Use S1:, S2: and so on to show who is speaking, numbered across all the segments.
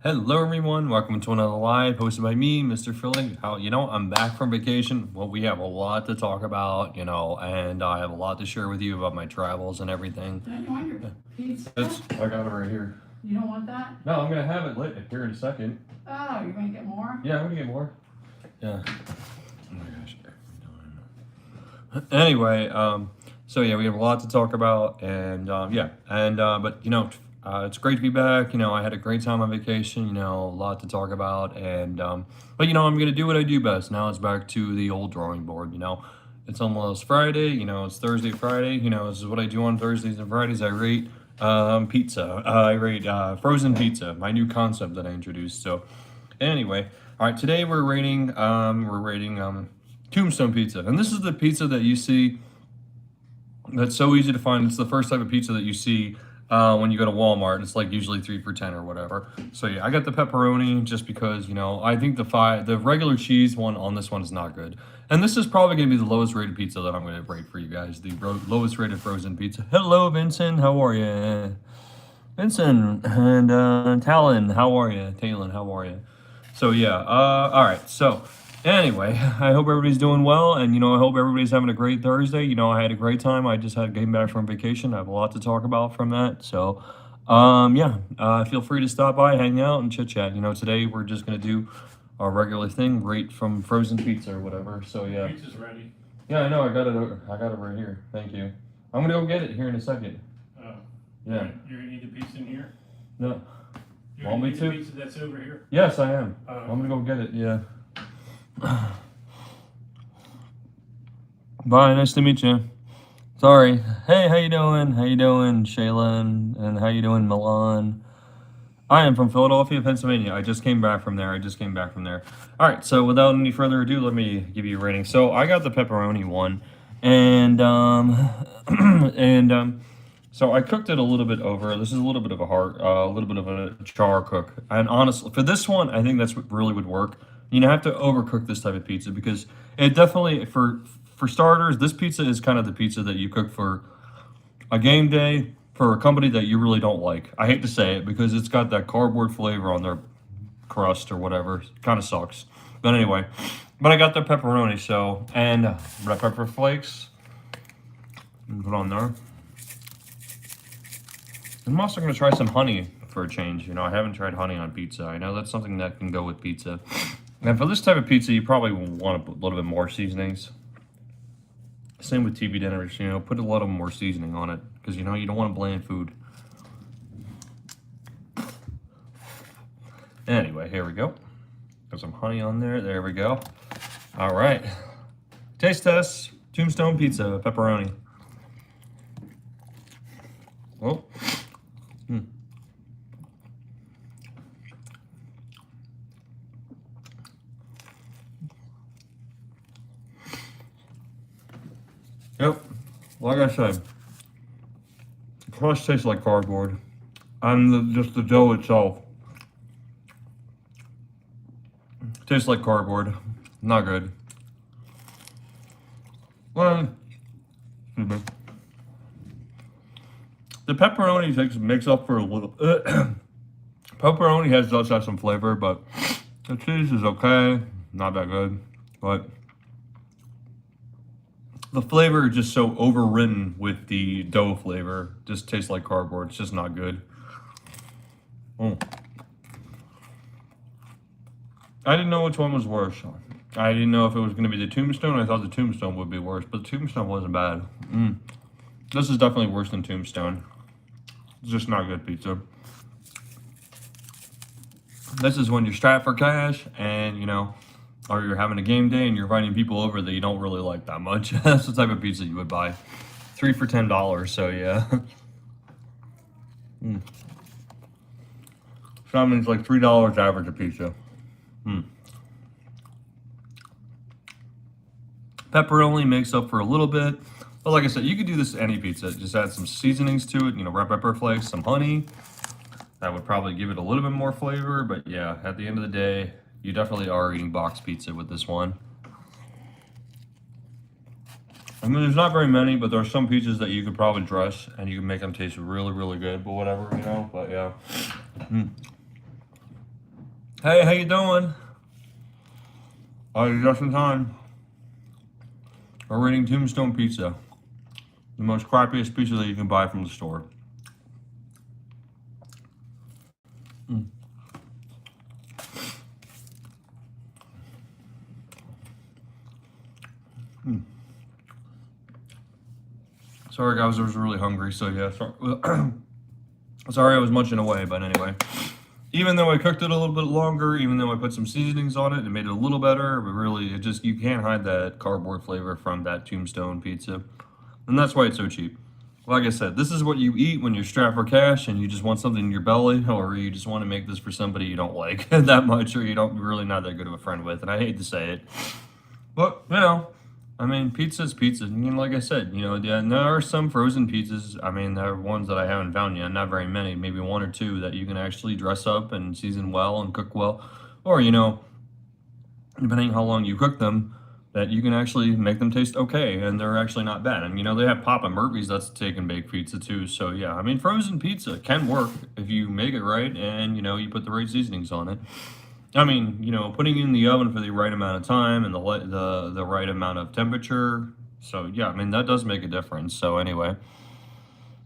S1: Hello everyone, welcome to another live hosted by me, Mr. Philly. I'm back from vacation. Well, we have a lot to talk about, and I have a lot to share with you about my travels and everything.
S2: Don't you want your pizza?
S1: I got it right here.
S2: You don't want that?
S1: No, I'm gonna have it here in a second.
S2: Oh, you're gonna get more?
S1: Yeah, I'm gonna get more. Yeah. Oh my gosh. Anyway, so yeah, we have a lot to talk about, and it's great to be back. I had a great time on vacation. A lot to talk about, and I'm gonna do what I do best. Now it's back to the old drawing board. It's almost Friday. It's Thursday, Friday. This is what I do on Thursdays and Fridays. I rate pizza. I rate frozen pizza, my new concept that I introduced. So, anyway, all right. Today we're rating tombstone pizza, and this is the pizza that you see. That's so easy to find. It's the first type of pizza that you see when you go to Walmart. It's like usually 3 for $10 or whatever. So yeah, I got the pepperoni just because I think the regular cheese one on this one is not good. And this is probably going to be the lowest rated pizza that I'm going to rate for you guys. The lowest rated frozen pizza. Hello, Vincent. How are you? Vincent and Talon. How are you? Talon. How are you? So yeah. All right. So. Anyway, I hope everybody's doing well, and I hope everybody's having a great Thursday. I had a great time. I just came back from vacation. I have a lot to talk about from that. So, feel free to stop by, hang out, and chit chat. Today we're just gonna do our regular thing, rate from frozen pizza or whatever. So yeah.
S3: Pizza's ready.
S1: Yeah, I know. I got it. I got it right here. Thank you. I'm gonna go get it here in a second.
S3: Oh.
S1: Yeah.
S3: You're gonna need the pizza in here?
S1: No.
S3: You're
S1: Want me
S3: gonna need
S1: to?
S3: the pizza that's over here?
S1: Yes, I am.
S3: Oh.
S1: I'm gonna go get it. Yeah. Bye, nice to meet you. Sorry. Hey, how you doing? How you doing, Shayla? And how you doing, Milan? I am from Philadelphia, Pennsylvania. I just came back from there. All right, so without any further ado, let me give you a rating. So I got the pepperoni one, and so I cooked it a little bit over. This is a little bit of a little bit of a char cook. And honestly, for this one, I think that's what really would work. You have to overcook this type of pizza because it definitely, for starters, this pizza is kind of the pizza that you cook for a game day for a company that you really don't like. I hate to say it because it's got that cardboard flavor on their crust or whatever. It kind of sucks. But anyway, I got the pepperoni, and red pepper flakes. Put on there. I'm also going to try some honey for a change. I haven't tried honey on pizza. I know that's something that can go with pizza. And for this type of pizza, you probably want a little bit more seasonings. Same with TV dinners, put a lot of more seasoning on it because, you don't want bland food. Anyway, here we go. Got some honey on there. There we go. All right. Taste test. Tombstone pizza, pepperoni. Oh. Yep, like I said, the crust tastes like cardboard, and just the dough itself tastes like cardboard. Not good. Well, excuse me. The pepperoni makes up for a little. Pepperoni does have some flavor, but the cheese is okay, not that good, but. The flavor is just so overridden with the dough flavor. Just tastes like cardboard. It's just not good. I didn't know which one was worse. I didn't know if it was going to be the tombstone. I thought the tombstone would be worse, but the tombstone wasn't bad. This is definitely worse than tombstone. It's just not good pizza. This is when you're strapped for cash and, or you're having a game day and you're inviting people over that you don't really like that much. That's the type of pizza you would buy. 3 for $10, so yeah. So that means like $3 average a pizza. Pepperoni makes up for a little bit. But like I said, you could do this to any pizza. Just add some seasonings to it, red pepper flakes, some honey. That would probably give it a little bit more flavor, but yeah, at the end of the day, you definitely are eating box pizza with this one. I mean, there's not very many, but there are some pizzas that you could probably dress and you can make them taste really, really good, but whatever, but yeah. Hey, how you doing? Just in time. We're eating Tombstone pizza, the most crappiest pizza that you can buy from the store. Mm. Mm. Sorry, guys, I was really hungry, so yeah. Sorry I was munching away, but anyway. Even though I cooked it a little bit longer, even though I put some seasonings on it, it made it a little better, but really, you can't hide that cardboard flavor from that Tombstone pizza. And that's why it's so cheap. Like I said, this is what you eat when you're strapped for cash and you just want something in your belly, or you just want to make this for somebody you don't like that much, or you don't really not that good of a friend with. And I hate to say it, but I mean, pizza's pizza. Like I said, yeah, there are some frozen pizzas. I mean, there are ones that I haven't found yet, not very many, maybe one or two that you can actually dress up and season well and cook well, or depending how long you cook them, that you can actually make them taste okay, and they're actually not bad. And they have Papa Murphy's, that's take and bake pizza too. So yeah, I mean, frozen pizza can work if you make it right and you put the right seasonings on it. I mean, putting it in the oven for the right amount of time and the right amount of temperature. So yeah, I mean that does make a difference. So anyway,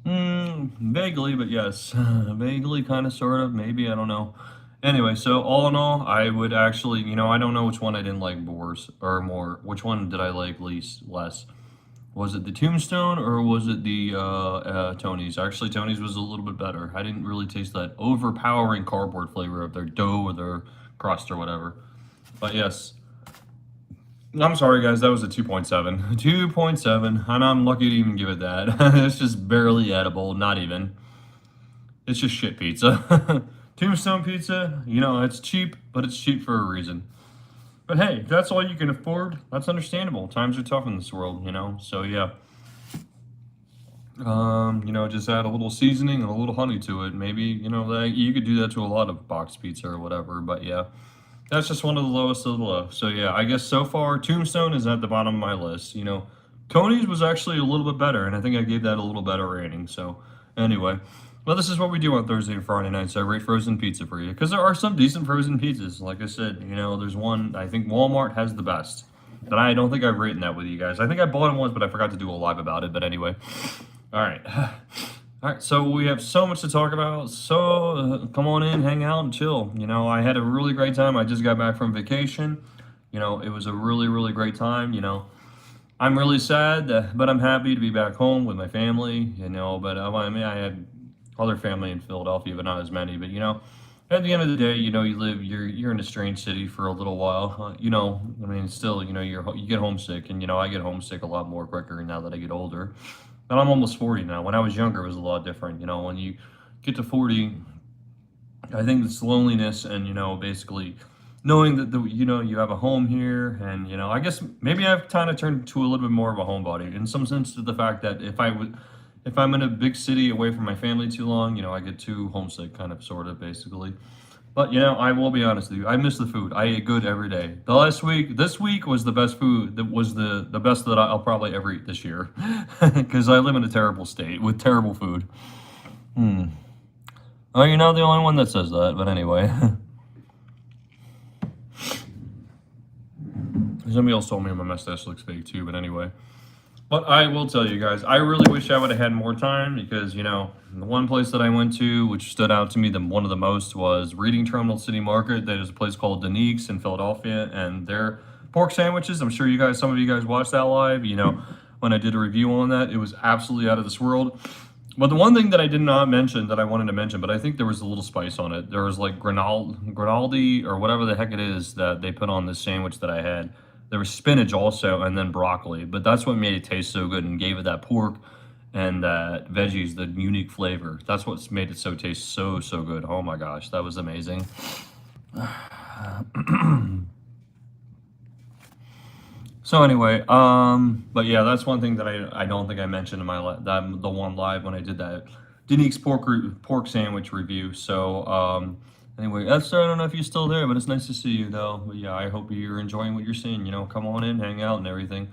S1: vaguely, but yes, vaguely, kind of, sort of, maybe, I don't know. Anyway, so all in all, I would actually, I don't know which one I didn't like worse or more. Which one did I like less? Was it the Tombstone or was it the Tony's? Actually, Tony's was a little bit better. I didn't really taste that overpowering cardboard flavor of their dough or their crust or whatever. But yes, I'm sorry, guys, that was a 2.7. 2.7, and I'm lucky to even give it that. It's just barely edible, not even. It's just shit pizza. Tombstone pizza, it's cheap, but it's cheap for a reason. But hey, if that's all you can afford, that's understandable. Times are tough in this world, So yeah. Just add a little seasoning and a little honey to it. Maybe, you could do that to a lot of box pizza or whatever, but yeah. That's just one of the lowest of the low. So yeah, I guess so far Tombstone is at the bottom of my list. Tony's was actually a little bit better, and I think I gave that a little better rating. So anyway, well, this is what we do on Thursday and Friday nights. I rate frozen pizza for you because there are some decent frozen pizzas. Like I said, there's one, I think Walmart has the best. But I don't think I've rated that with you guys. I think I bought it once, but I forgot to do a live about it. But anyway, all right. All right, so we have so much to talk about. So come on in, hang out, and chill. I had a really great time. I just got back from vacation. It was a really, really great time. I'm really sad, but I'm happy to be back home with my family. But I mean, I had other family in Philadelphia, but not as many. But at the end of the day, you're in a strange city for a little while. I mean, still, you get homesick, and I get homesick a lot more quicker now that I get older. And I'm almost 40 now. When I was younger, it was a lot different. When you get to 40, I think it's loneliness and, basically knowing that, you have a home here. And, I guess maybe I've kind of turned to a little bit more of a homebody in some sense to the fact that if I'm in a big city away from my family too long, I get too homesick, kind of, sort of, basically. But I will be honest with you. I miss the food. I ate good every day. This week was the best food. That was the best that I'll probably ever eat this year, because I live in a terrible state with terrible food. Oh, you're not the only one that says that. But anyway, somebody else told me my mustache looks fake too. But anyway. But I will tell you guys, I really wish I would have had more time because, the one place that I went to, which stood out to me one of the most, was Reading Terminal City Market. There's a place called Denique's in Philadelphia, and their pork sandwiches, I'm sure some of you guys watched that live, when I did a review on that, it was absolutely out of this world. But the one thing that I did not mention that I wanted to mention, but I think there was a little spice on it. There was like grinaldi or whatever the heck it is that they put on this sandwich that I had. There was spinach also, and then broccoli. But that's what made it taste so good and gave it that pork and that veggies, the unique flavor. That's what's made it taste so, so good. Oh my gosh, that was amazing. So anyway, but yeah, that's one thing that I don't think I mentioned in the one live when I did that Denique's pork sandwich review. So anyway, I don't know if you're still there, but it's nice to see you though. But yeah, I hope you're enjoying what you're seeing. Come on in, hang out, and everything.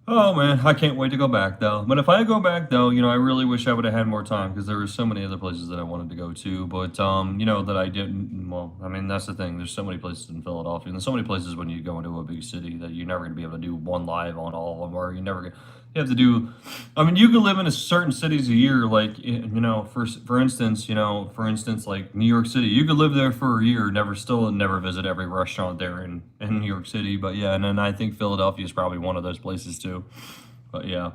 S1: Oh man, I can't wait to go back though. But if I go back though, I really wish I would have had more time because there were so many other places that I wanted to go to, but that I didn't. Well, I mean that's the thing. There's so many places in Philadelphia, and there's so many places when you go into a big city that you're never going to be able to do one live on all of them, or you never. You have to do. I mean, you could live in a certain cities a year, like for instance, like New York City. You could live there for a year, never visit every restaurant there in New York City. But yeah, and then I think Philadelphia is probably one of those places too. But yeah,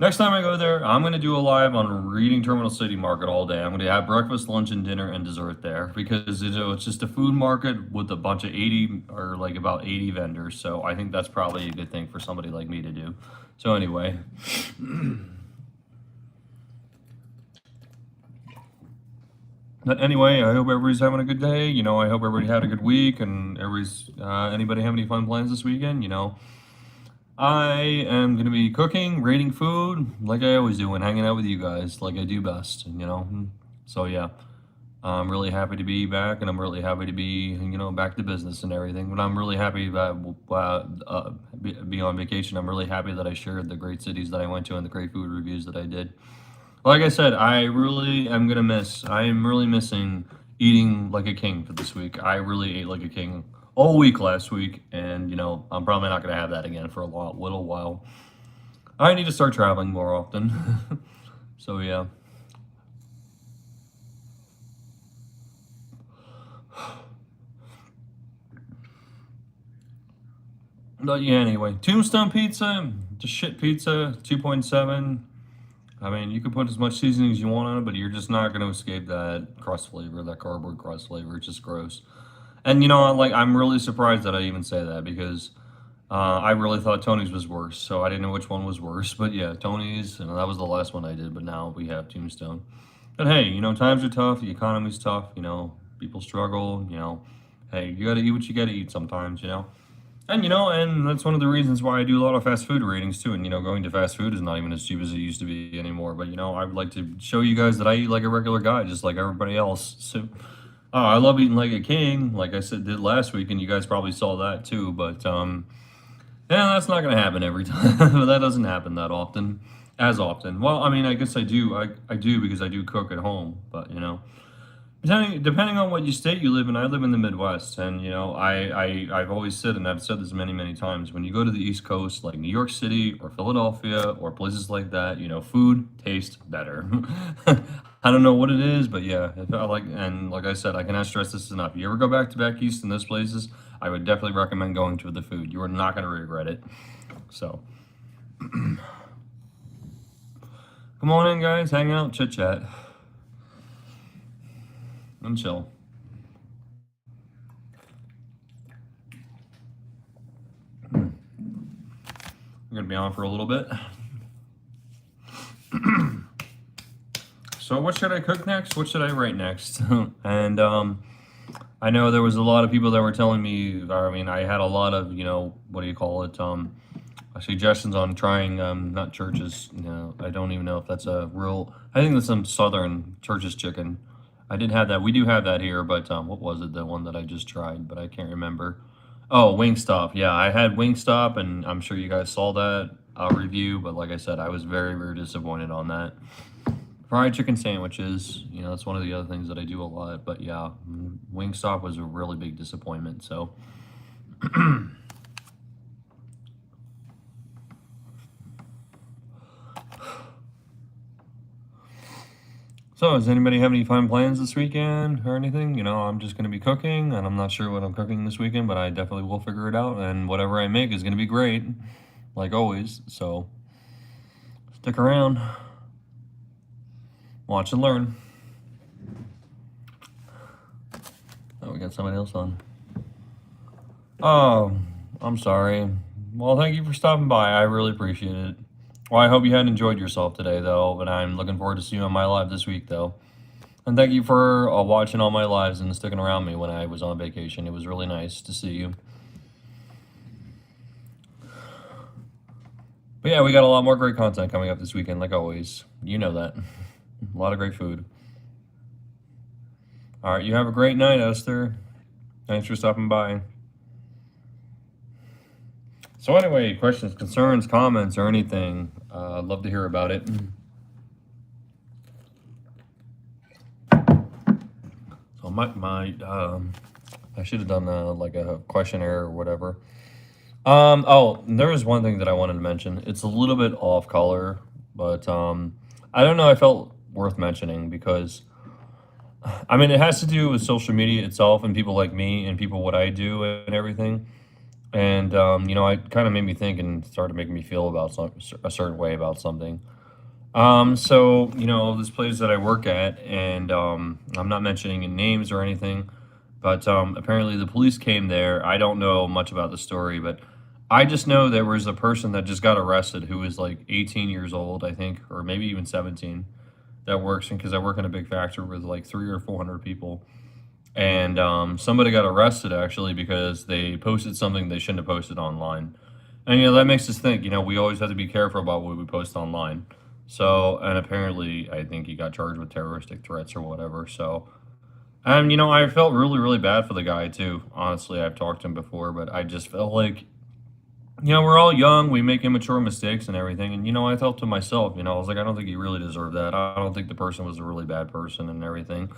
S1: next time I go there, I'm gonna do a live on Reading Terminal City Market all day. I'm gonna have breakfast, lunch, and dinner and dessert there because it's just a food market with a bunch of 80 or like about 80 vendors. So I think that's probably a good thing for somebody like me to do. So anyway. But anyway, I hope everybody's having a good day. I hope everybody had a good week, and anybody have any fun plans this weekend? I am going to be cooking, rating food, like I always do, and hanging out with you guys, like I do best. So yeah, I'm really happy to be back, and I'm really happy to be back to business and everything. But I'm really happy that be on vacation. I'm really happy that I shared the great cities that I went to and the great food reviews that I did. Like I said, I really am gonna miss. I am really missing eating like a king for this week. I really ate like a king all week last week, and I'm probably not gonna have that again for a little while. I need to start traveling more often. So yeah. But yeah, anyway, Tombstone Pizza, just shit pizza, 2.7. I mean, you can put as much seasoning as you want on it, but you're just not going to escape that crust flavor, that cardboard crust flavor. It's just gross. And like I'm really surprised that I even say that because I really thought Tony's was worse, so I didn't know which one was worse. But yeah, Tony's, and that was the last one I did. But now we have Tombstone. But hey, times are tough. The economy's tough. People struggle. Hey, you got to eat what you got to eat sometimes. And that's one of the reasons why I do a lot of fast food ratings too. And going to fast food is not even as cheap as it used to be anymore. But I would like to show you guys that I eat like a regular guy, just like everybody else. So, I love eating like a king, like I said did last week, and you guys probably saw that too. But yeah, that's not gonna happen every time. That doesn't happen that often, as often. Well, I mean, I guess I do. I do because I do cook at home. But depending on what state you live in, I live in the Midwest, and I've always said, and I've said this many many times, when you go to the East Coast, like New York City or Philadelphia or places like that, food tastes better. I don't know what it is, but yeah, like I said, I cannot stress this enough. If you ever go back east in those places, I would definitely recommend going to the food. You are not going to regret it. So, come on in, guys, hang out, chit chat, and chill. I'm gonna be on for a little bit. So what should I cook next? What should I write next? And I know there was a lot of people that were telling me. I mean, I had a lot of what do you call it? Suggestions on trying not churches. I don't even know if that's a real. I think that's some southern church's chicken. I did have that. We do have that here, but what was it? The one that I just tried, but I can't remember. Oh, Wingstop. Yeah, I had Wingstop, and I'm sure you guys saw that review. But like I said, I was very, very disappointed on that. Fried chicken sandwiches, that's one of the other things that I do a lot. But yeah, Wingstop was a really big disappointment. So, so does anybody have any fun plans this weekend or anything? I'm just going to be cooking, and I'm not sure what I'm cooking this weekend, but I definitely will figure it out. And whatever I make is going to be great, like always. So, stick around. Watch and learn. Oh, we got somebody else on. Oh, I'm sorry. Well, thank you for stopping by. I really appreciate it. Well, I hope you had enjoyed yourself today, though, and I'm looking forward to seeing you on my live this week, though. And thank you for watching all my lives and sticking around me when I was on vacation. It was really nice to see you. But yeah, we got a lot more great content coming up this weekend, like always. You know that. A lot of great food. All right, you have a great night, Esther. Thanks for stopping by. So anyway, questions, concerns, comments, or anything, I'd love to hear about it. So I should have done like a questionnaire or whatever. Oh, there was one thing that I wanted to mention. It's a little bit off color, but I don't know. I felt worth mentioning because I mean it has to do with social media itself and people like me and people what I do and everything. And it kind of made me think and started making me feel about a certain way about something. So this place that I work at, and I'm not mentioning any names or anything, but apparently the police came there. I don't know much about the story, but I just know there was a person that just got arrested who was like 18 years old, I think, or maybe even 17. That works because I work in a big factory with like 300 or 400 people, and somebody got arrested actually because they posted something they shouldn't have posted online. And that makes us think. We always have to be careful about what we post online. So, and apparently, I think he got charged with terroristic threats or whatever. So, and I felt really, really bad for the guy too. Honestly, I've talked to him before, but I just felt like, we're all young, we make immature mistakes and everything. And I felt to myself, I was like, I don't think he really deserved that. I don't think the person was a really bad person and everything.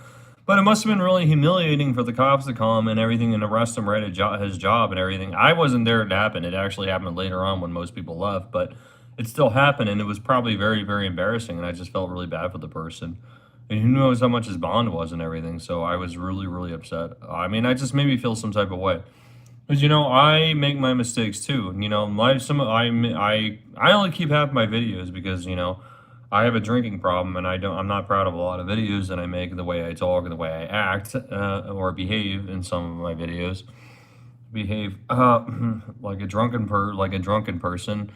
S1: But it must have been really humiliating for the cops to come and everything and arrest him right at his job and everything. I wasn't there to happen. It actually happened later on when most people left, but it still happened, and it was probably very, very embarrassing. And I just felt really bad for the person. And who knows how much his bond was and everything. So I was really, really upset. I mean, I just made me feel some type of way. Because I make my mistakes too. I only keep half my videos because I have a drinking problem, and I'm not proud of a lot of videos that I make, the way I talk and the way I act or behave in some of my videos. Behave like a drunken person.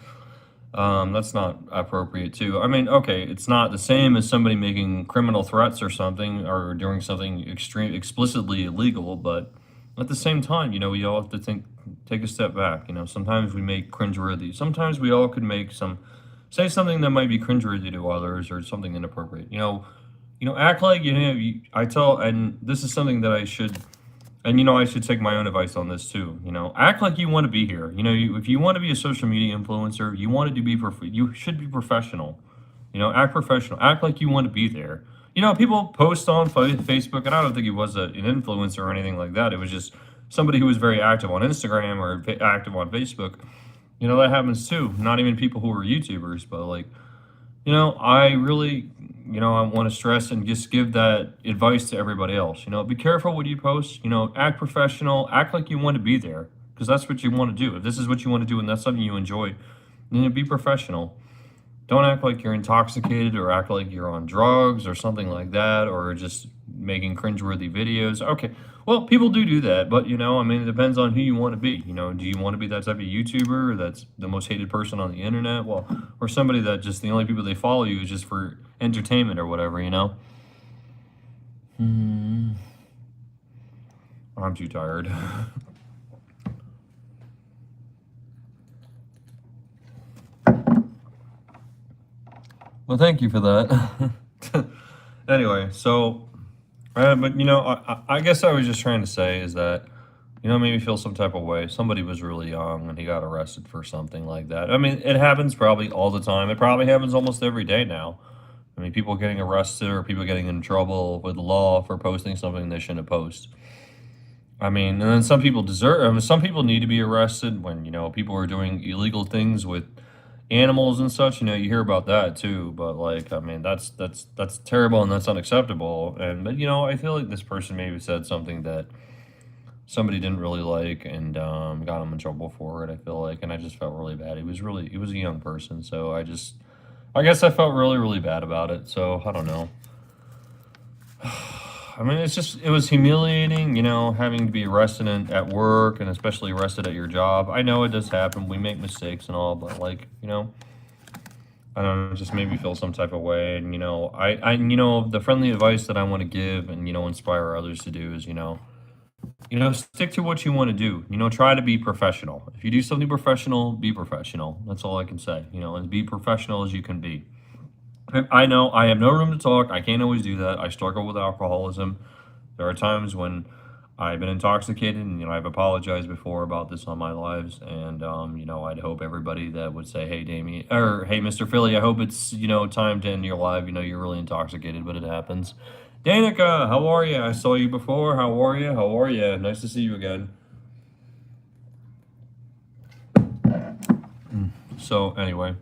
S1: That's not appropriate too. I mean, okay, it's not the same as somebody making criminal threats or something or doing something explicitly illegal, but at the same time, we all have to take a step back. Sometimes we make cringeworthy. Sometimes we all could say something that might be cringeworthy to others or something inappropriate. Act like and this is something that I should. And I should take my own advice on this too. Act like you want to be here. If you want to be a social media influencer, you want it to be you should be professional. Act professional. Act like you want to be there. People post on Facebook, and I don't think he was an influencer or anything like that. It was just somebody who was very active on Instagram or active on Facebook. That happens too. Not even people who are YouTubers, but like, I really, I want to stress and just give that advice to everybody else. Be careful what you post. Act professional. Act like you want to be there because that's what you want to do. If this is what you want to do and that's something you enjoy, then be professional. Don't act like you're intoxicated or act like you're on drugs or something like that or just making cringeworthy videos. Okay, well, people do that, but I mean, it depends on who you want to be. Do you want to be that type of YouTuber that's the most hated person on the internet? Well, or somebody that just the only people they follow you is just for entertainment or whatever, I'm too tired. Well, thank you for that. Anyway, so, but I guess I was just trying to say is that, made me feel some type of way. Somebody was really young and he got arrested for something like that. I mean, it happens probably all the time. It probably happens almost every day now. I mean, people getting arrested or people getting in trouble with the law for posting something they shouldn't post. I mean, and then some people some people need to be arrested when, people are doing illegal things with animals and such. You hear about that too, but like, I mean, that's terrible and that's unacceptable. And but I feel like this person maybe said something that somebody didn't really like and got him in trouble for it. I feel like, and I just felt really bad. He was a young person, so I guess I felt really, really bad about it. So I don't know. I mean, it was humiliating, having to be arrested at work and especially arrested at your job. I know it does happen. We make mistakes and all, but like, I don't know, it just made me feel some type of way. And, the friendly advice that I want to give and, inspire others to do is, stick to what you want to do. Try to be professional. If you do something professional, be professional. That's all I can say, and be professional as you can be. I know I have no room to talk. I can't always do that. I struggle with alcoholism. There are times when I've been intoxicated, and I've apologized before about this on my lives, and I'd hope everybody that would say, "Hey, Damien," or "Hey, Mr. Philly, I hope it's time to end your life. You're really intoxicated, but it happens." Danica, how are you? I saw you before. How are you? How are you? Nice to see you again. So anyway,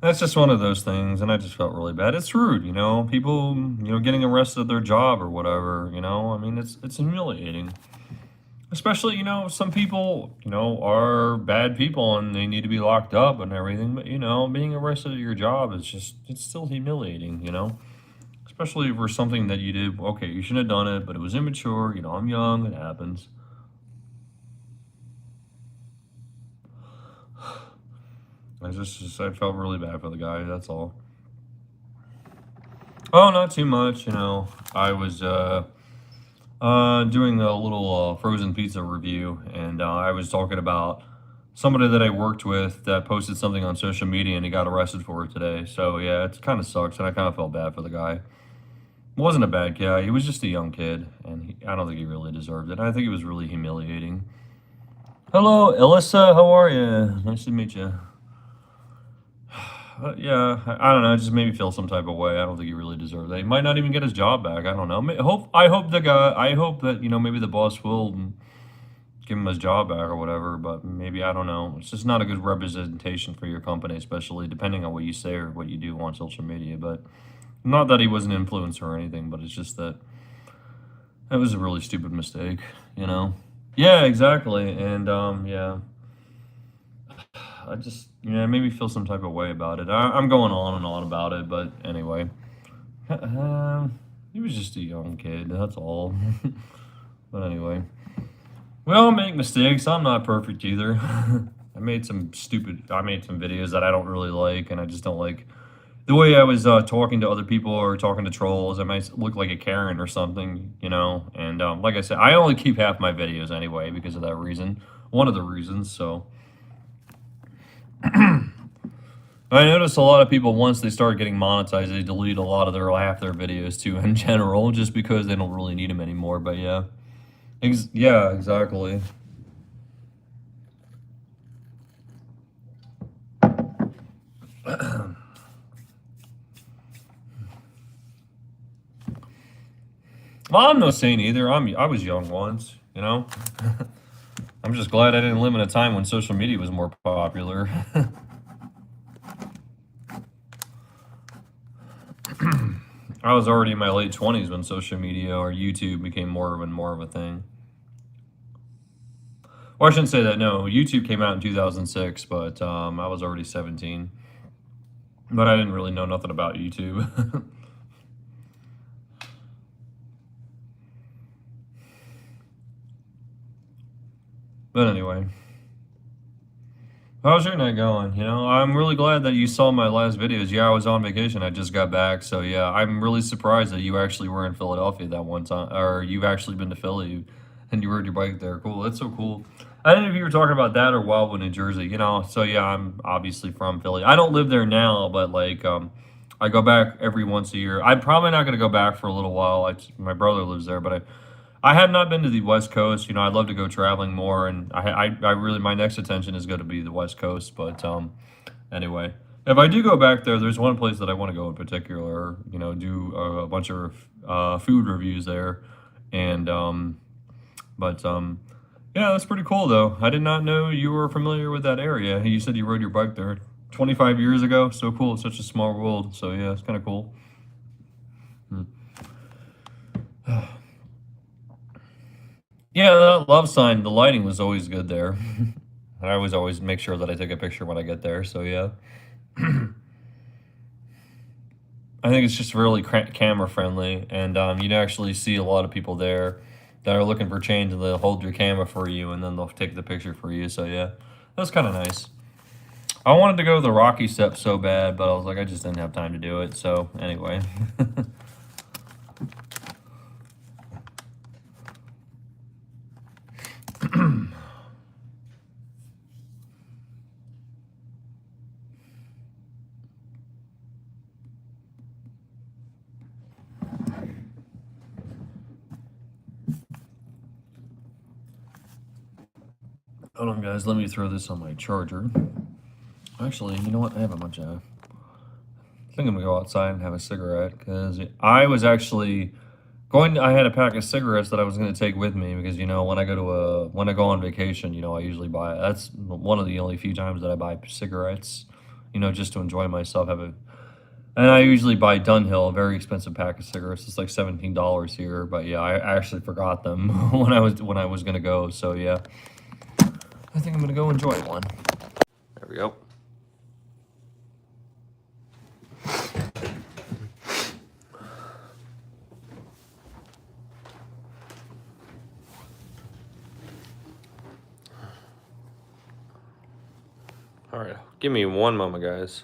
S1: that's just one of those things, and I just felt really bad. It's rude, people, getting arrested at their job or whatever. I mean, it's humiliating. Especially, some people, are bad people and they need to be locked up and everything. But, being arrested at your job is it's still humiliating. Especially for something that you did. Okay, you shouldn't have done it, but it was immature. I'm young. It happens. I felt really bad for the guy. That's all. Oh, not too much. I was doing a little frozen pizza review, and I was talking about somebody that I worked with that posted something on social media, and he got arrested for it today. So yeah, it kind of sucks, and I kind of felt bad for the guy. He wasn't a bad guy. He was just a young kid, and I don't think he really deserved it. I think it was really humiliating. Hello, Alyssa. How are you? Nice to meet you. Yeah, I don't know. It just made me feel some type of way. I don't think he really deserved that. He might not even get his job back. I don't know. I hope the guy. I hope that maybe the boss will give him his job back or whatever. But maybe I don't know. It's just not a good representation for your company, especially depending on what you say or what you do on social media. But not that he was an influencer or anything, but it's just that it was a really stupid mistake. Yeah, exactly. And yeah. I just, it made me feel some type of way about it. I'm going on and on about it, but anyway. He was just a young kid, that's all. But anyway. We all make mistakes. I'm not perfect either. I made some videos that I don't really like, and I just don't like the way I was talking to other people or talking to trolls. I might look like a Karen or something. And like I said, I only keep half my videos anyway because of that reason. One of the reasons, so. I noticed a lot of people, once they start getting monetized, they delete a lot of half their videos too in general, just because they don't really need them anymore. But yeah, yeah, exactly. Well, I'm no saint either. I was young once. I'm just glad I didn't live in a time when social media was more popular. I was already in my late 20s when social media or YouTube became more and more of a thing. Well, I shouldn't say that. No, YouTube came out in 2006, but I was already 17. But I didn't really know nothing about YouTube. But anyway, how's your night going? I'm really glad that you saw my last videos. Yeah, I was on vacation. I just got back. So yeah, I'm really surprised that you actually were in Philadelphia that one time, or you've actually been to Philly and you rode your bike there. Cool. That's so cool. I didn't know if you were talking about that or Wildwood, New Jersey. So yeah, I'm obviously from Philly. I don't live there now, but like, I go back every once a year. I'm probably not going to go back for a little while. My brother lives there, but I have not been to the West Coast. I'd love to go traveling more, and I really, my next attention is going to be the West Coast. But anyway, if I do go back there, there's one place that I want to go in particular. Do a bunch of food reviews there, and but yeah, that's pretty cool though. I did not know you were familiar with that area. You said you rode your bike there 25 years ago. So cool. It's such a small world. So yeah, it's kind of cool. Yeah, that love sign, the lighting was always good there. I always make sure that I take a picture when I get there, so yeah. I think it's just really camera friendly, and you'd actually see a lot of people there that are looking for change, and they'll hold your camera for you, and then they'll take the picture for you, so yeah. That's kind of nice. I wanted to go to the Rocky Step so bad, but I was like, I just didn't have time to do it, so anyway. Hold on, guys. Let me throw this on my charger. Actually, you know what? I have a bunch of. I think I'm gonna go outside and have a cigarette because I was actually I had a pack of cigarettes that I was gonna take with me because when I go when I go on vacation, I usually buy. That's one of the only few times that I buy cigarettes. Just to enjoy myself. And I usually buy Dunhill, a very expensive pack of cigarettes. It's like $17 here, but yeah, I actually forgot them when I was gonna go. So yeah, I think I'm gonna go enjoy one. There we go. All right, give me one moment, guys.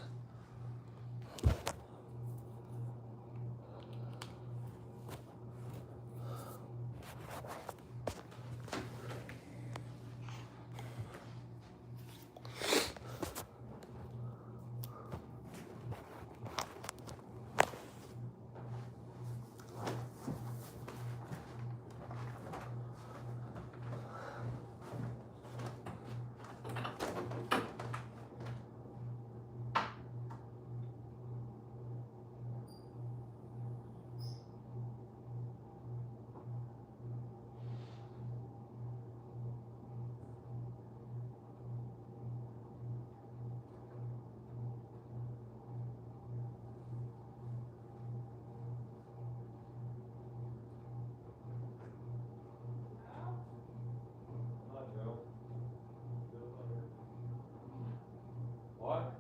S1: What?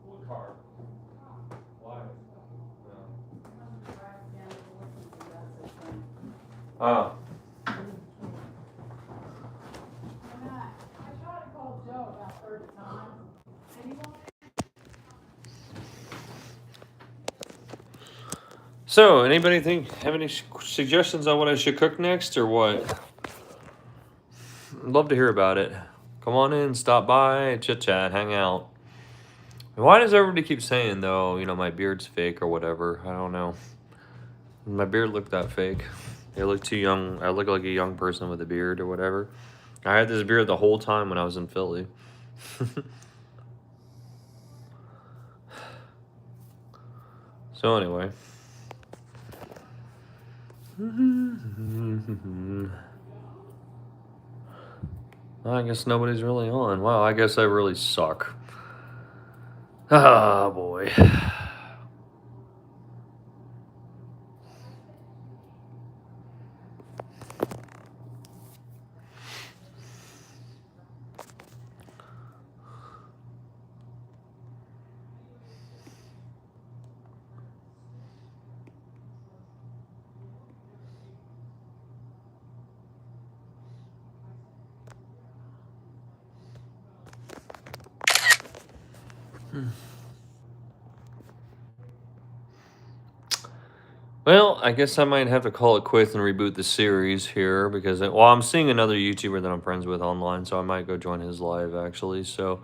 S1: What car? Why? Oh.
S2: I tried to call Joe about 30 times, and he won't.
S1: So, anybody have any suggestions on what I should cook next or what? I'd love to hear about it. Come on in, stop by, chit chat, hang out. Why does everybody keep saying though, my beard's fake or whatever? I don't know. My beard looked that fake. It looked too young. I look like a young person with a beard or whatever. I had this beard the whole time when I was in Philly. So anyway. I guess nobody's really on. Wow, I guess I really suck. Oh boy. Well, I guess I might have to call it quits and reboot the series here because, I'm seeing another YouTuber that I'm friends with online, so I might go join his live actually. So,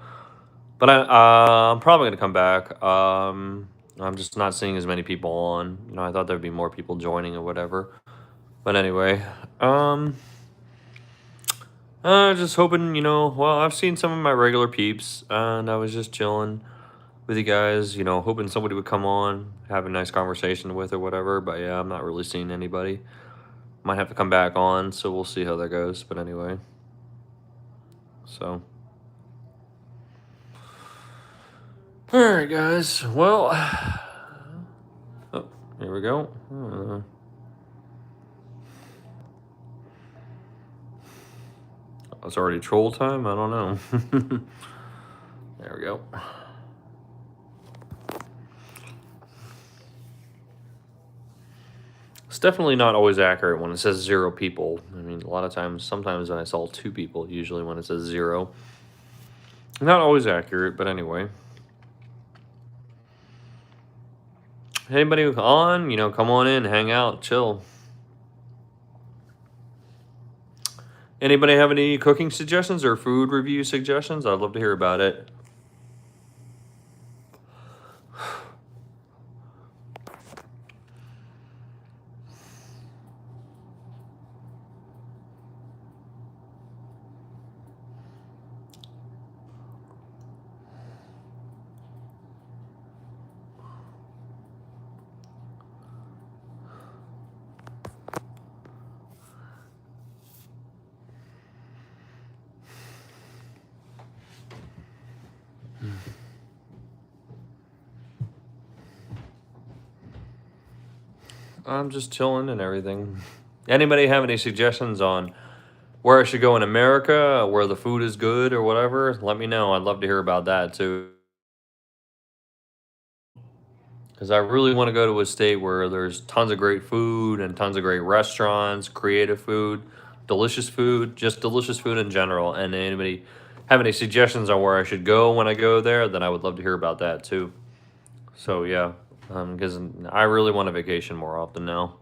S1: but I'm probably gonna come back. I'm just not seeing as many people on. I thought there'd be more people joining or whatever. But anyway, just hoping, well, I've seen some of my regular peeps, and I was just chilling with you guys, hoping somebody would come on, have a nice conversation with or whatever. But yeah, I'm not really seeing anybody. Might have to come back on, so we'll see how that goes. But anyway, so. All right, guys. Well, oh, here we go. It's already troll time. I don't know. There we go. It's definitely not always accurate when it says 0 people. I mean, a lot of times, sometimes I saw 2 people, usually when it says 0. Not always accurate, but anyway. Anybody on, come on in, hang out, chill. Anybody have any cooking suggestions or food review suggestions? I'd love to hear about it. I'm just chilling and everything. Anybody have any suggestions on where I should go in America, where the food is good or whatever? Let me know. I'd love to hear about that too. Because I really want to go to a state where there's tons of great food and tons of great restaurants, creative food, just delicious food in general. And anybody have any suggestions on where I should go when I go there, then I would love to hear about that too. So yeah, because I really want a vacation more often now.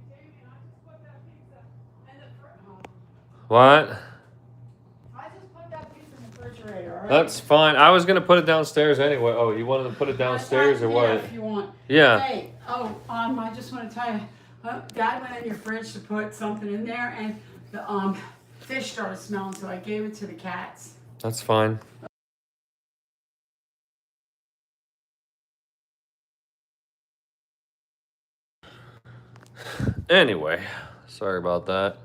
S2: Damien, I just put that pizza in the
S1: What?
S2: I just put that pizza in the refrigerator, all right?
S1: That's fine. I was gonna put it downstairs anyway. Oh, you wanted to put it
S2: Yeah,
S1: downstairs or
S2: yeah,
S1: what?
S2: if you want.
S1: Yeah.
S2: Hey, I just want to tell you, Dad went in your fridge to put something in there, and the fish started smelling, so I gave it to the cats.
S1: That's fine. Anyway, sorry about that.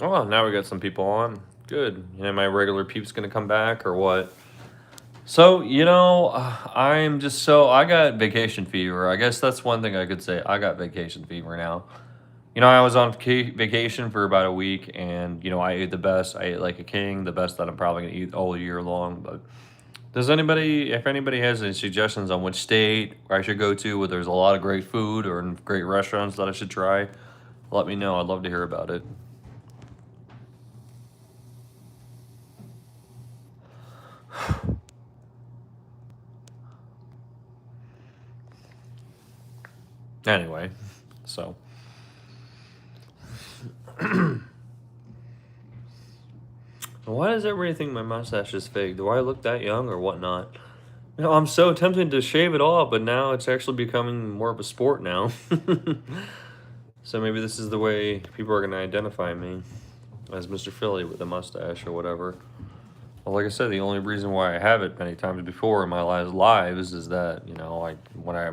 S1: Oh, now we got some people on. Good. You know, my regular peeps gonna come back or what? So, I got vacation fever. I guess that's one thing I could say. I got vacation fever now. I was on vacation for about a week and, I ate the best. I ate like a king, the best that I'm probably gonna eat all year long. But if anybody has any suggestions on which state I should go to where there's a lot of great food or great restaurants that I should try, let me know. I'd love to hear about it. Anyway, so. Why does everybody think my mustache is fake? Do I look that young or whatnot? I'm so tempted to shave it off, but now it's actually becoming more of a sport now. So maybe this is the way people are going to identify me as Mr. Philly with a mustache or whatever. Well, like I said, the only reason why I have it many times before in my lives is that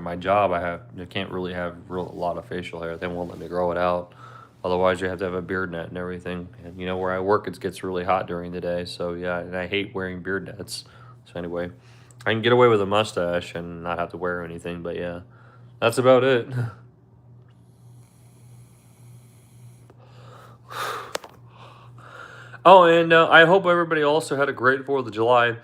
S1: my job I can't really have a lot of facial hair. They won't let me grow it out. Otherwise, you have to have a beard net and everything. And where I work, it gets really hot during the day. So yeah, and I hate wearing beard nets. So anyway, I can get away with a mustache and not have to wear anything. But yeah, that's about it. Oh, and I hope everybody also had a great 4th of July.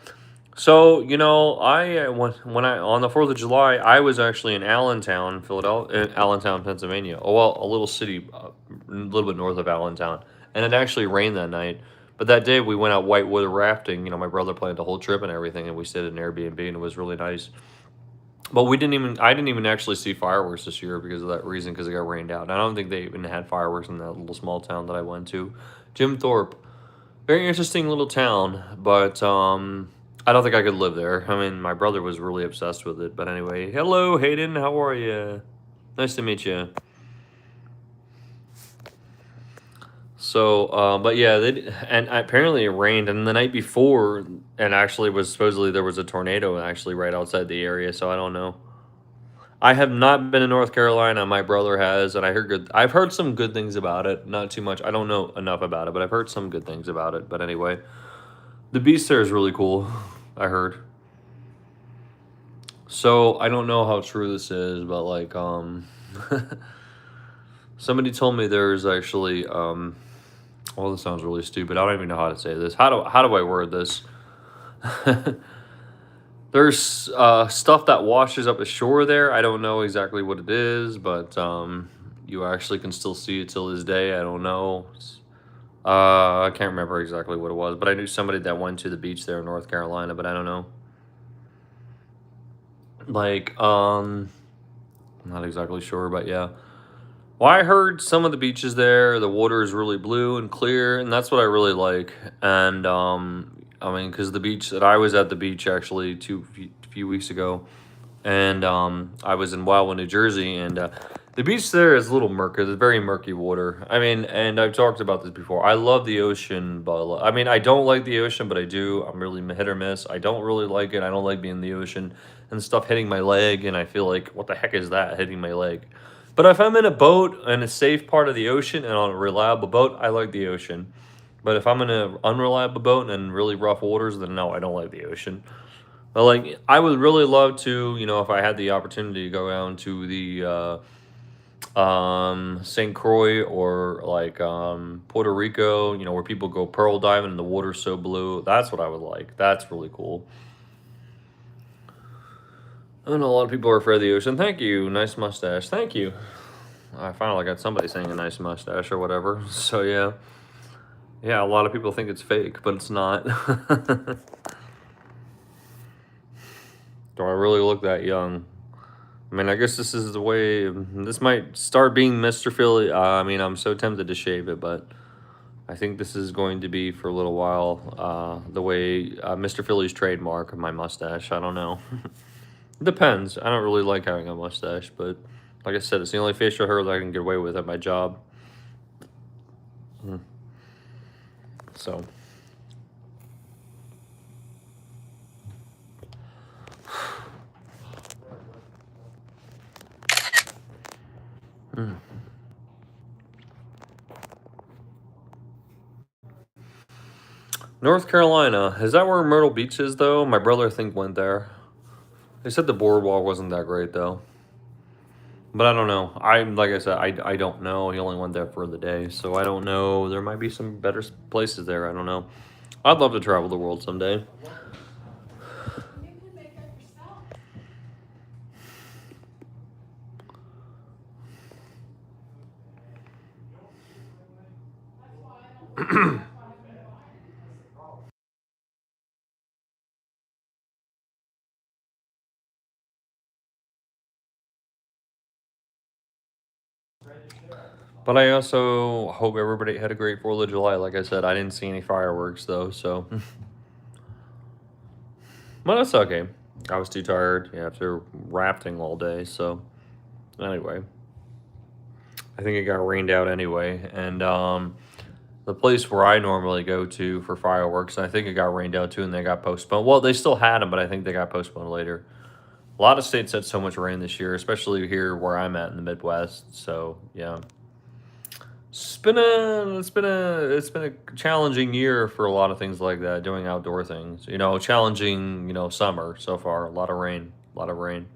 S1: So, when I on the 4th of July, I was actually in Allentown, Philadelphia, Allentown, Pennsylvania. Oh, well, a little city, a little bit north of Allentown, and it actually rained that night. But that day we went out whitewater rafting. My brother planned the whole trip and everything, and we stayed at an Airbnb, and it was really nice. But I didn't even actually see fireworks this year because of that reason, because it got rained out. And I don't think they even had fireworks in that little small town that I went to, Jim Thorpe. Very interesting little town, but I don't think I could live there. I mean, my brother was really obsessed with it. But anyway, hello, Hayden. How are you? Nice to meet you. So, but yeah, and apparently it rained, and the night before, and actually was supposedly there was a tornado actually right outside the area. So I don't know. I have not been to North Carolina. My brother has, and I've heard some good things about it. Not too much. I don't know enough about it, but I've heard some good things about it. But anyway, the beach there is really cool. I heard. So I don't know how true this is, but somebody told me there's actually well, this sounds really stupid. I don't even know how to say this. How do I word this? There's stuff that washes up ashore there. I don't know exactly what it is, but you actually can still see it till this day. I don't know. I can't remember exactly what it was, but I knew somebody that went to the beach there in North Carolina, but I don't know. I'm not exactly sure, but yeah. Well, I heard some of the beaches there, the water is really blue and clear, and that's what I really like. And I mean, because the beach that I was at, the beach actually few weeks ago, and I was in Wildwood, New Jersey, and the beach there is a little murky. It's very murky water. I mean, and I've talked about this before. I love the ocean, but I mean, I don't like the ocean, but I do. I'm really hit or miss. I don't really like it. I don't like being in the ocean and stuff hitting my leg, and I feel like, what the heck is that hitting my leg? But if I'm in a boat in a safe part of the ocean and on a reliable boat, I like the ocean. But if I'm in an unreliable boat and in really rough waters, then no, I don't like the ocean. But like, I would really love to, if I had the opportunity to go down to the St. Croix or like Puerto Rico, where people go pearl diving and the water's so blue. That's what I would like. That's really cool. I know a lot of people are afraid of the ocean. Thank you. Nice mustache. Thank you. I finally got somebody saying a nice mustache or whatever. So yeah. Yeah, a lot of people think it's fake, but it's not. Do I really look that young? I mean, I guess this is the way. This might start being Mr. Philly. I mean, I'm so tempted to shave it, but I think this is going to be for a little while. The way Mr. Philly's trademark of my mustache. I don't know. It depends. I don't really like having a mustache, but like I said, it's the only facial hair that I can get away with at my job. So. North Carolina. Is that where Myrtle Beach is, though? My brother, I think, went there. They said the boardwalk wasn't that great, though. But I don't know. Like I said, I don't know. He only went there for the day, so I don't know. There might be some better places there. I don't know. I'd love to travel the world someday.
S2: You can make that yourself. That's why I don't.
S1: But I also hope everybody had a great 4th of July. Like I said, I didn't see any fireworks, though, so. But that's okay. I was too tired after rafting all day, so. Anyway. I think it got rained out anyway. And the place where I normally go to for fireworks, I think it got rained out too, and they got postponed. Well, they still had them, but I think they got postponed later. A lot of states had so much rain this year, especially here where I'm at in the Midwest. So yeah, it's been a challenging year for a lot of things like that, doing outdoor things. Challenging. Summer so far. A lot of rain. A lot of rain.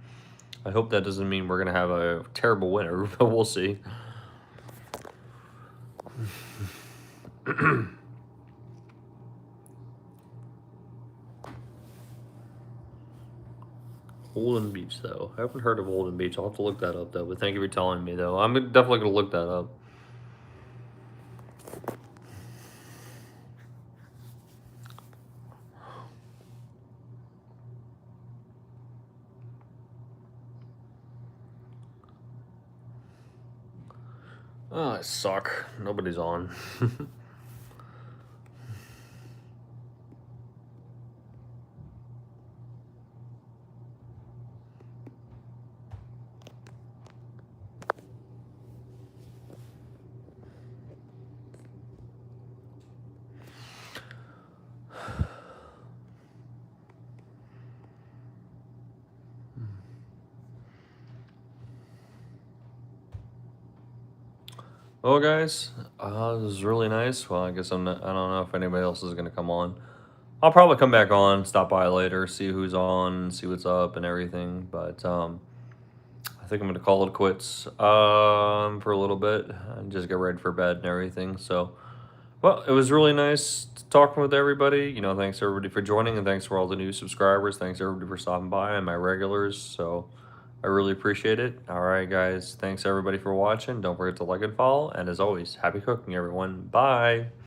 S1: I hope that doesn't mean we're gonna have a terrible winter, but we'll see. Olden Beach, though. I haven't heard of Olden Beach. I'll have to look that up, though. But thank you for telling me, though. I'm definitely going to look that up. Oh, I suck. Nobody's on. Well, guys, this was really nice. Well, I guess I don't know if anybody else is going to come on. I'll probably come back on, stop by later, see who's on, see what's up and everything. But I think I'm going to call it quits for a little bit and just get ready for bed and everything. So, well, it was really nice talking with everybody. Thanks everybody for joining, and thanks for all the new subscribers. Thanks everybody for stopping by and my regulars. So I really appreciate it. All right, guys. Thanks everybody for watching. Don't forget to like and follow. And as always, happy cooking, everyone. Bye.